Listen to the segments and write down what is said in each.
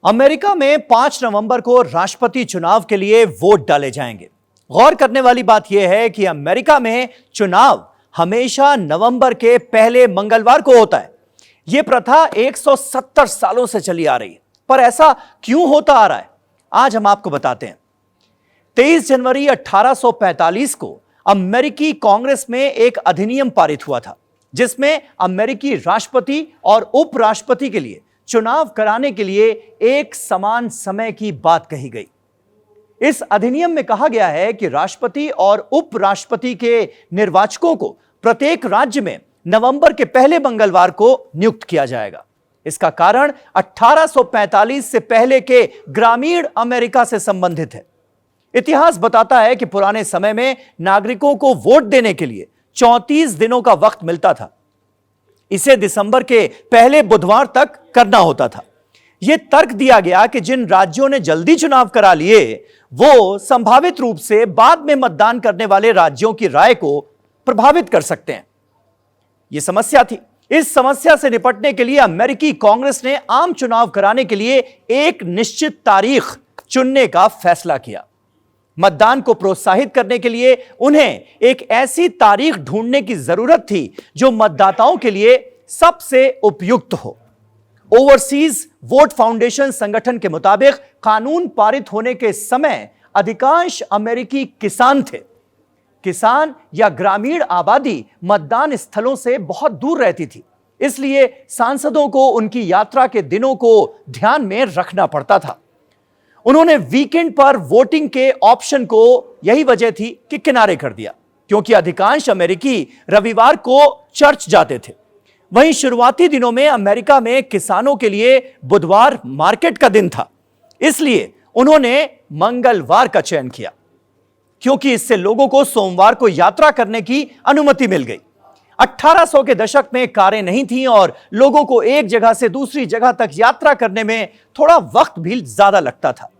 America में 5 नवंबर को राष्ट्रपति चुनाव के लिए वोट डाले जाएंगे। गौर करने वाली बात यह है कि अमेरिका में चुनाव हमेशा नवंबर के पहले मंगलवार को होता है। यह प्रथा 170 सालों से चली आ रही है, पर ऐसा क्यों होता आ रहा है, आज हम आपको बताते हैं। 23 जनवरी 1845 को अमेरिकी कांग्रेस में एक अधिनियम पारित हुआ था, जिसमें अमेरिकी राष्ट्रपति और उपराष्ट्रपति के लिए चुनाव कराने के लिए एक समान समय की बात कही गई। इस अधिनियम में कहा गया है कि राष्ट्रपति और उपराष्ट्रपति के निर्वाचकों को प्रत्येक राज्य में नवंबर के पहले मंगलवार को नियुक्त किया जाएगा। इसका कारण 1845 से पहले के ग्रामीण अमेरिका से संबंधित है। इतिहास बताता है कि पुराने समय में नागरिकों को वोट देने के लिए 34 दिनों का वक्त मिलता था। इसे दिसंबर के पहले बुधवार तक करना होता था। यह तर्क दिया गया कि जिन राज्यों ने जल्दी चुनाव करा लिए वो संभावित रूप से बाद में मतदान करने वाले राज्यों की राय को प्रभावित कर सकते हैं। यह समस्या थी। इस समस्या से निपटने के लिए अमेरिकी कांग्रेस ने आम चुनाव कराने के लिए एक निश्चित तारीख चुनने का फैसला किया। मतदान को प्रोत्साहित करने के लिए उन्हें एक ऐसी तारीख ढूंढने की जरूरत थी जो मतदाताओं के लिए सबसे उपयुक्त हो। ओवरसीज वोट फाउंडेशन संगठन के मुताबिक कानून पारित होने के समय अधिकांश अमेरिकी किसान थे। किसान या ग्रामीण आबादी मतदान स्थलों से बहुत दूर रहती थी, इसलिए सांसदों को उनकी यात्रा के दिनों को ध्यान में रखना पड़ता था। उन्होंने वीकेंड पर वोटिंग के ऑप्शन को, यही वजह थी कि किनारे कर दिया, क्योंकि अधिकांश अमेरिकी रविवार को चर्च जाते थे। वहीं शुरुआती दिनों में अमेरिका में किसानों के लिए बुधवार मार्केट का दिन था, इसलिए उन्होंने मंगलवार का चयन किया, क्योंकि इससे लोगों को सोमवार को यात्रा करने की अनुमति मिल गई। 1800 के दशक में कारें नहीं थीं और लोगों को एक जगह से दूसरी जगह तक यात्रा करने में थोड़ा वक्त भी ज्यादा लगता था।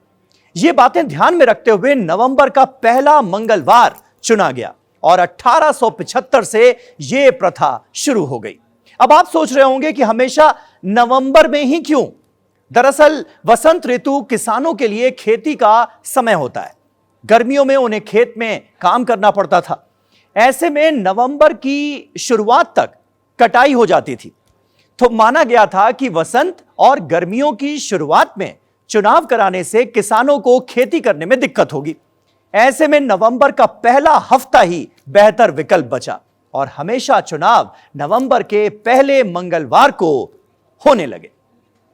ये बातें ध्यान में रखते हुए नवंबर का पहला मंगलवार चुना गया और 1875 से यह प्रथा शुरू हो गई। अब आप सोच रहे होंगे कि हमेशा नवंबर में ही क्यों? दरअसल वसंत ऋतु किसानों के लिए खेती का समय होता है। गर्मियों में उन्हें खेत में काम करना पड़ता था। ऐसे में नवंबर की शुरुआत तक कटाई हो जाती थी, तो माना गया था कि वसंत और गर्मियों की शुरुआत में चुनाव कराने से किसानों को खेती करने में दिक्कत होगी। ऐसे में नवंबर का पहला हफ्ता ही बेहतर विकल्प बचा और हमेशा चुनाव नवंबर के पहले मंगलवार को होने लगे।